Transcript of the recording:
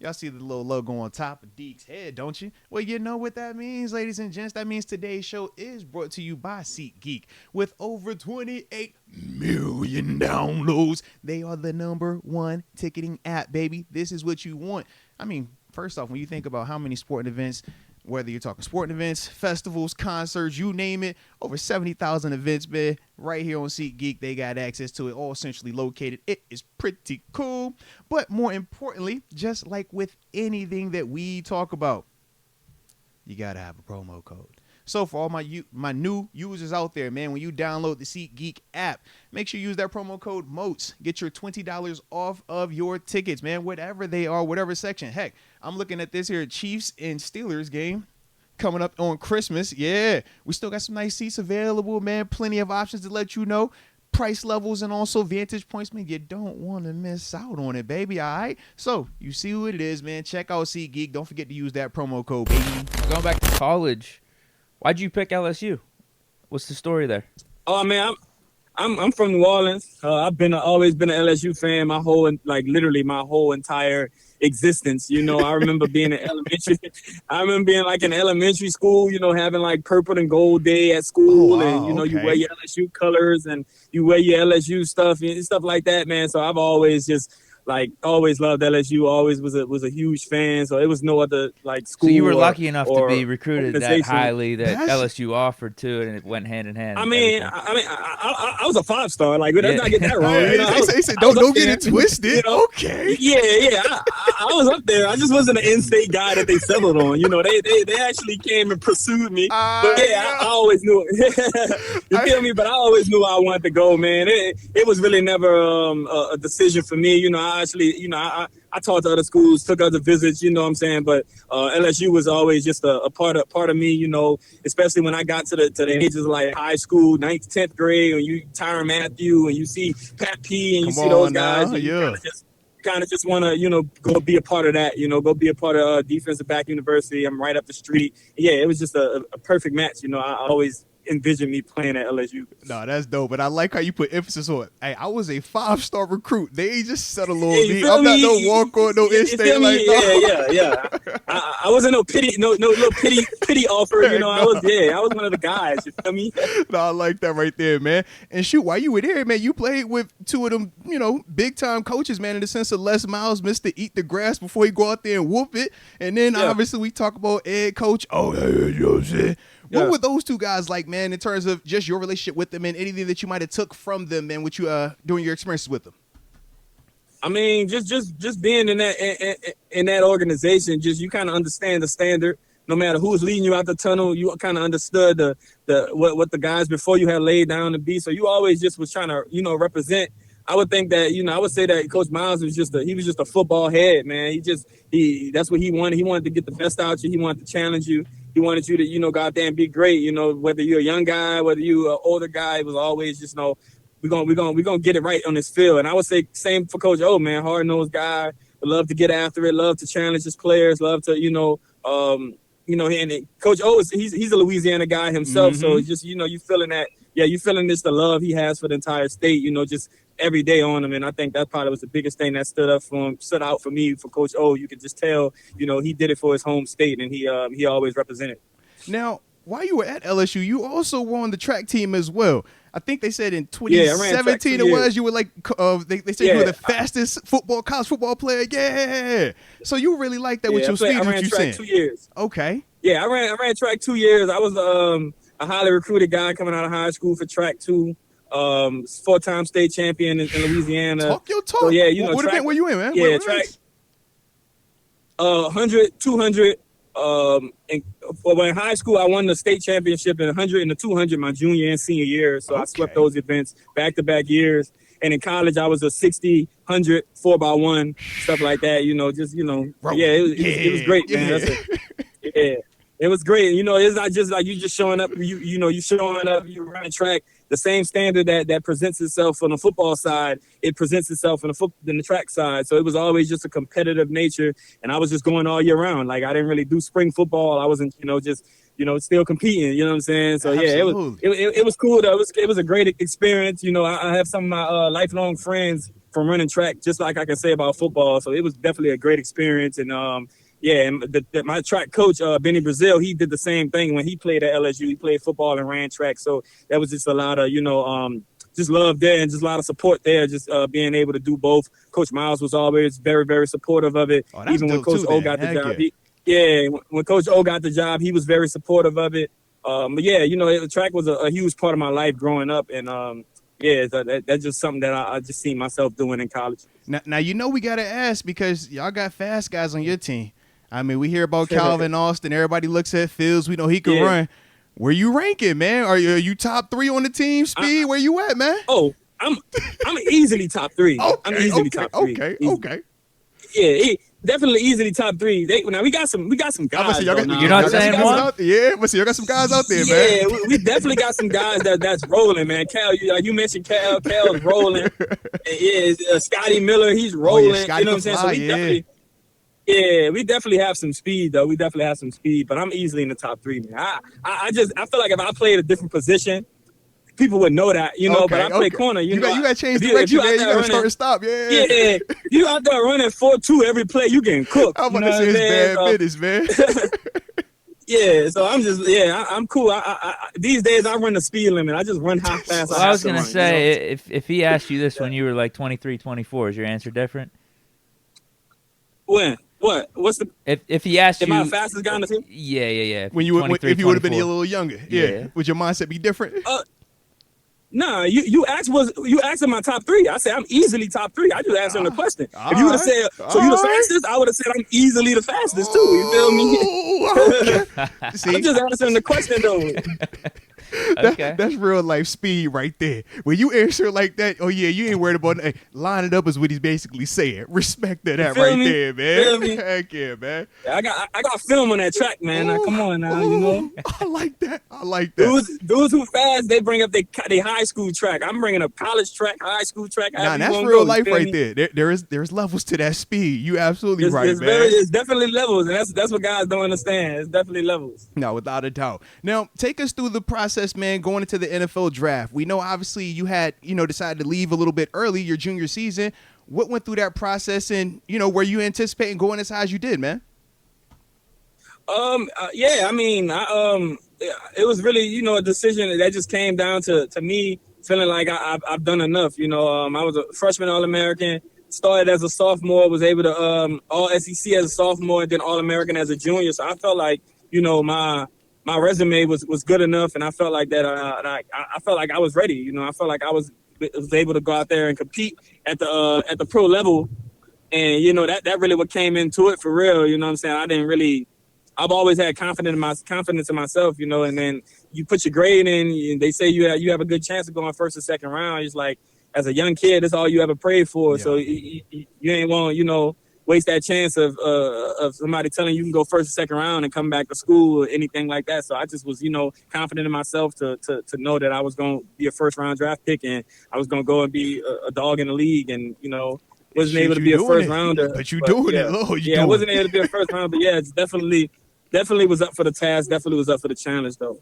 Y'all see the little logo on top of Deke's head, don't you? Well, you know what that means, ladies and gents. That means today's show is brought to you by SeatGeek. With over 28 million downloads, they are the #1 ticketing app, baby. This is what you want. I mean, first off, when you think about how many sporting events, whether you're talking sporting events, festivals, concerts, you name it, over 70,000 events, man, right here on SeatGeek, they got access to it, all centrally located. It is pretty cool. But more importantly, just like with anything that we talk about, you got to have a promo code. So for all my new users out there, man, when you download the SeatGeek app, make sure you use that promo code MOATS. Get your $20 off of your tickets, man, whatever they are, whatever section. Heck, I'm looking at this here Chiefs and Steelers game coming up on Christmas. Yeah, we still got some nice seats available, man. Plenty of options to let you know. Price levels and also vantage points, man. You don't want to miss out on it, baby, all right? So you see what it is, man. Check out SeatGeek. Don't forget to use that promo code, baby. Going back to college, why'd you pick LSU? What's the story there? Oh man, I'm from New Orleans. I've always been an LSU fan literally my whole entire existence. You know, I remember being in elementary. I remember being like in elementary school. You know, having like purple and gold day at school, and you know, you wear your LSU colors and you wear your LSU stuff and stuff like that, man. So I've always always loved LSU. Always was a huge fan. So it was no other school. So you were lucky enough to be recruited that highly that LSU offered to, and it went hand in hand. I was a 5-star. Like, let's not get that wrong. You know, they said don't get it twisted. You know? Okay. Yeah. I was up there. I just wasn't an in-state guy that they settled on. You know, they actually came and pursued me. But yeah, I always knew it. You feel me? But I always knew I wanted to go, man. It was really never a decision for me. You know, I talked to other schools, took other visits, you know what I'm saying? But LSU was always just a part of me, you know, especially when I got to the ages of like high school, 9th, 10th grade, and you Tyrann Mathieu and you see Pat P and you see those guys. And you kind of just want to, you know, go be a part of that, you know, go be a part of Defensive Back University. I'm right up the street. Yeah, it was just a perfect match. You know, I always envision me playing at LSU. No, that's dope. But I like how you put emphasis on it. Hey, I was a 5-star recruit. They just settled on me. I'm not no walk-on, no in-state like that. Yeah. I wasn't no little pity offer. You know, I was one of the guys. You feel me? No, I like that right there, man. And shoot, while you were there, man, you played with two of them, you know, big-time coaches, man, in the sense of Les Miles, Mr. Eat the Grass before he go out there and whoop it. And then obviously we talk about Ed Coach. Oh, yeah, you know what I'm saying? What were those two guys like, man, in terms of just your relationship with them and anything that you might have took from them, man, with you during your experiences with them? I mean, just being in that organization, just you kind of understand the standard. No matter who was leading you out the tunnel, you kind of understood what the guys before you had laid down to be. So you always just was trying to, you know, represent. I would think that, you know, I would say that Coach Miles was just a football head, man. That's what he wanted. He wanted to get the best out of you. He wanted to challenge you. He wanted you to, you know, go out there and be great. You know, whether you're a young guy, whether you're an older guy, it was always just, you know, we're gonna get it right on this field. And I would say same for Coach O, man, hard-nosed guy, love to get after it, love to challenge his players, love to, and Coach O he's a Louisiana guy himself, so it's just, you know, you feeling that, you feeling this the love he has for the entire state, you know, just every day on him. And I think that probably was the biggest thing that stood out for me for Coach O. You could just tell, you know, he did it for his home state, and he always represented. Now, while you were at LSU, you also were on the track team as well. I think they said in 2017 you were like they said you were the fastest college football player. Yeah. So you really like that with your speed. I ran track 2 years. Okay. Yeah, I ran track 2 years. I was a highly recruited guy coming out of high school for track 2. 4-time state champion in Louisiana. Talk your talk. So, yeah, you know, what event were you in, man? Yeah, track 100, 200. In high school, I won the state championship in 100 and the 200 my junior and senior year. So I swept those events back-to-back years. And in college, I was a 60, 100, 4x1, stuff like that. You know, just, you know, it was great, man. Yeah. It was great. You know, it's not just like you just showing up, you showing up, you running track. The same standard that presents itself on the football side, it presents itself on the track side. So it was always just a competitive nature, and I was just going all year round. Like, I didn't really do spring football. I wasn't, you know, just, you know, still competing. You know what I'm saying? So it was cool though. It was a great experience. You know, I have some of my lifelong friends from running track, just like I can say about football. So it was definitely a great experience. And and my track coach, Benny Brazil, he did the same thing when he played at LSU. He played football and ran track. So that was just a lot of, just love there and just a lot of support there, just being able to do both. Coach Miles was always very, very supportive of it. Even when Coach O got the job. When Coach O got the job, he was very supportive of it. Track was a huge part of my life growing up. And, that's just something that I just see myself doing in college. Now, we got to ask because y'all got fast guys on your team. I mean, we hear about Calvin Austin. Everybody looks at Fields. We know he can run. Where you ranking, man? Are you top 3 on the team speed? Where you at, man? Oh, I'm easily top 3. I'm easily top 3. Okay. Yeah, definitely easily top 3. Now we got some guys. You're not saying one? Yeah, but see, you got some guys out there, man. Yeah, we definitely got some guys that's rolling, man. Cal, you mentioned Cal. Cal's rolling. Scotty Miller, he's rolling. You know what I'm saying? So we definitely have some speed, though. We definitely have some speed, but I'm easily in the top 3, man. I feel like if I played a different position, people would know that, but I play corner. You got to change direction, man. You got to start and stop. Yeah. You out there running 4-2 every play, you getting cooked. I'm about to say it's bad business, man. Yeah, so I'm cool. These days I run the speed limit. I just run how fast I was going to say, if he asked you this when you were like 23, 24, is your answer different? When? What? What's the? If he asked you, am I the fastest guy on the team? Yeah. If you would have been a little younger, would your mindset be different? Nah, you asked in my top 3. I said I'm easily top 3. I just answered the question. If you would have said you the fastest, I would have said I'm easily the fastest too. You feel me? Okay. See, I'm just answering the question though. That's real life speed right there. When you answer like that, you ain't worried about it. Line it up is what he's basically saying. Respect that right there, man. Heck yeah, man. Yeah, I got film on that track, man. Now, come on now, I like that. Dudes who fast, they bring up their high school track. I'm bringing up college track, high school track. Nah, that's real life right there. There's levels to that speed. You absolutely right, man. It's definitely levels, and that's what guys don't understand. It's definitely levels. No, without a doubt. Now, take us through the process, man, going into the NFL draft. We know obviously you had, decided to leave a little bit early your junior season. What went through that process, and were you anticipating going as high as you did, man? It was really, a decision that just came down to me feeling like I've done enough. I was a freshman All-American, started as a sophomore, was able to All SEC as a sophomore, and then All-American as a junior. So I felt like, my resume was good enough, and I felt like that. I felt like I was ready. I felt like I was able to go out there and compete at the pro level, and that really what came into it for real. You know what I'm saying? I've always had confidence in myself, and then you put your grade in, and they say you have a good chance of going first or second round. It's like, as a young kid, that's all you ever prayed for. Yeah. So you ain't want, waste that chance of somebody telling you can go first or second round and come back to school or anything like that. So I just was, confident in myself to know that I was going to be a first round draft pick, and I was going to go and be a dog in the league, and, wasn't able to be a first rounder. But you doing it, Lord. I wasn't able to be a first rounder, but it's definitely was up for the task. Definitely was up for the challenge, though.